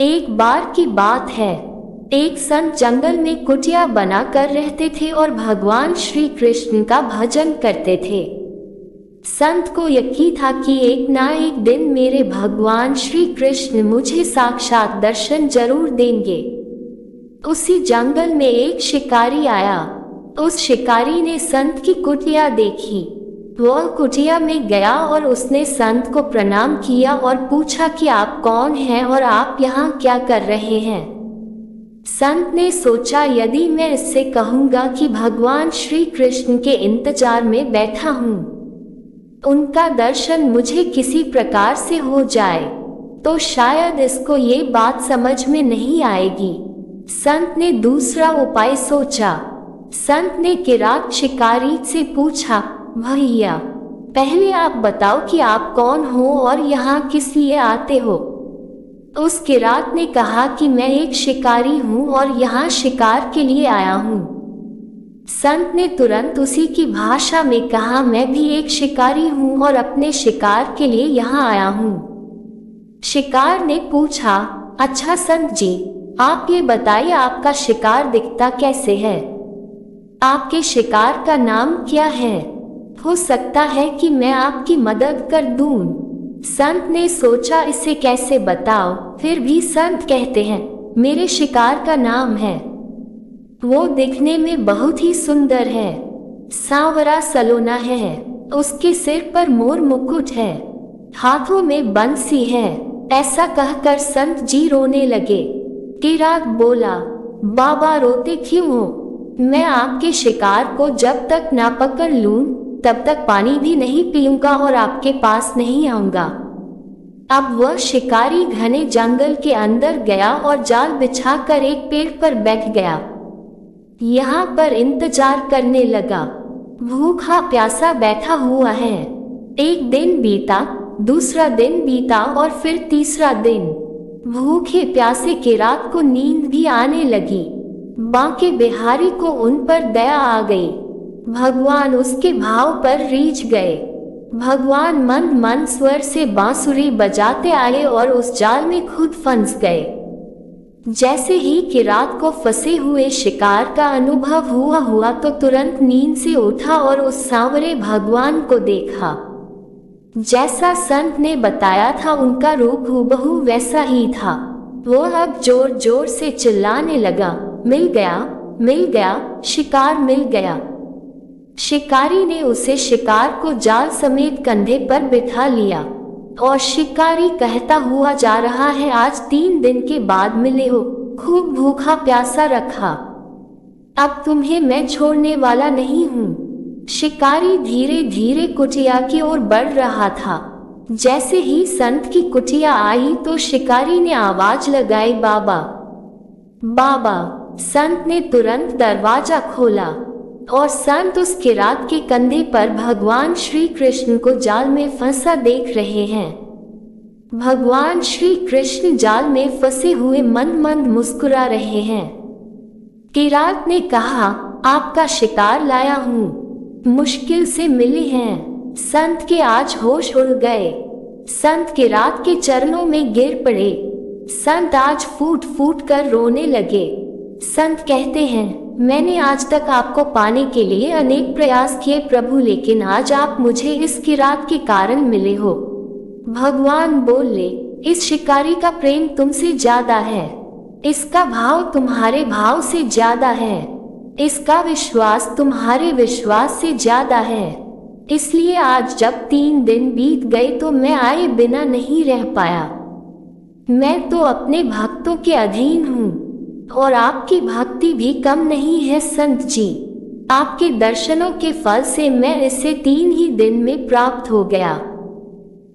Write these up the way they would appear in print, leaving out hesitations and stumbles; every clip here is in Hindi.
एक बार की बात है, एक संत जंगल में कुटिया बनाकर रहते थे और भगवान श्री कृष्ण का भजन करते थे। संत को यकीन था कि एक ना एक दिन मेरे भगवान श्री कृष्ण मुझे साक्षात दर्शन जरूर देंगे। उसी जंगल में एक शिकारी आया। उस शिकारी ने संत की कुटिया देखी। वह कुटिया में गया और उसने संत को प्रणाम किया और पूछा कि आप कौन हैं और आप यहाँ क्या कर रहे हैं। संत ने सोचा, यदि मैं इससे कहूँगा कि भगवान श्री कृष्ण के इंतजार में बैठा हूँ, उनका दर्शन मुझे किसी प्रकार से हो जाए, तो शायद इसको ये बात समझ में नहीं आएगी। संत ने दूसरा उपाय सोचा। संत ने किरात शिकारी से पूछा, भैया पहले आप बताओ कि आप कौन हो और यहाँ किस लिए आते हो। उस किरात ने कहा कि मैं एक शिकारी हूँ और यहाँ शिकार के लिए आया हूँ। संत ने तुरंत उसी की भाषा में कहा, मैं भी एक शिकारी हूँ और अपने शिकार के लिए यहाँ आया हूँ। शिकार ने पूछा, अच्छा संत जी, आप ये बताइए आपका शिकार दिखता कैसे है? आपके शिकार का नाम क्या है? हो सकता है कि मैं आपकी मदद कर दूं। संत ने सोचा, इसे कैसे बताओ। फिर भी संत कहते हैं, मेरे शिकार का नाम है। वो दिखने में बहुत ही सुंदर है, सांवरा सलोना है, उसके सिर पर मोर मुकुट है, हाथों में बंसी है। ऐसा कहकर संत जी रोने लगे। किरात बोला, बाबा रोते क्यों हो? मैं आपके शिकार को जब तक ना पकड़ लूं तब तक पानी भी नहीं पीऊंगा और आपके पास नहीं आऊंगा। अब वह शिकारी घने जंगल के अंदर गया और जाल बिछाकर एक पेड़ पर बैठ गया। यहाँ पर इंतजार करने लगा। भूखा प्यासा बैठा हुआ है। एक दिन बीता, दूसरा दिन बीता और फिर तीसरा दिन। भूखे प्यासे किरात को नींद भी आने लगी। बांके बिहारी को उन पर दया आ गई। भगवान उसके भाव पर रीझ गए। भगवान मंद मंद स्वर से बांसुरी बजाते आए और उस जाल में खुद फंस गए। जैसे ही किरात को फंसे हुए शिकार का अनुभव हुआ तो तुरंत नींद से उठा और उस सांवरे भगवान को देखा। जैसा संत ने बताया था, उनका रूप हूबहू वैसा ही था। वो अब जोर जोर से चिल्लाने लगा, मिल गया, मिल गया, शिकार मिल गया। शिकारी ने उसे शिकार को जाल समेत कंधे पर बिठा लिया और शिकारी कहता हुआ जा रहा है, आज 3 दिन के बाद मिले हो, खूब भूखा प्यासा रखा, अब तुम्हें मैं छोड़ने वाला नहीं हूँ। शिकारी धीरे धीरे कुटिया की ओर बढ़ रहा था। जैसे ही संत की कुटिया आई तो शिकारी ने आवाज लगाई, बाबा, बाबा। संत ने तुरंत दरवाजा खोला और संत उस किरात के कंधे पर भगवान श्री कृष्ण को जाल में फंसा देख रहे हैं। भगवान श्री कृष्ण जाल में फंसे हुए मंद मंद मुस्कुरा रहे हैं। किरात ने कहा, आपका शिकार लाया हूँ, मुश्किल से मिले हैं। संत के आज होश उड़ गए। संत किरात के चरणों में गिर पड़े। संत आज फूट फूट कर रोने लगे। संत कहते हैं, मैंने आज तक आपको पाने के लिए अनेक प्रयास किए प्रभु, लेकिन आज आप मुझे इस किरात के कारण मिले हो। भगवान बोले, इस शिकारी का प्रेम तुमसे ज्यादा है, इसका भाव तुम्हारे भाव से ज्यादा है, इसका विश्वास तुम्हारे विश्वास से ज्यादा है। इसलिए आज जब 3 दिन बीत गए तो मैं आए बिना नहीं रह पाया। मैं तो अपने भक्तों के अधीन हूँ और आपकी भक्ति भी कम नहीं है संत जी। आपके दर्शनों के फल से मैं इसे 3 ही दिन में प्राप्त हो गया।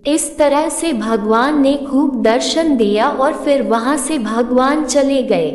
इस तरह से भगवान ने खूब दर्शन दिया और फिर वहां से भगवान चले गए।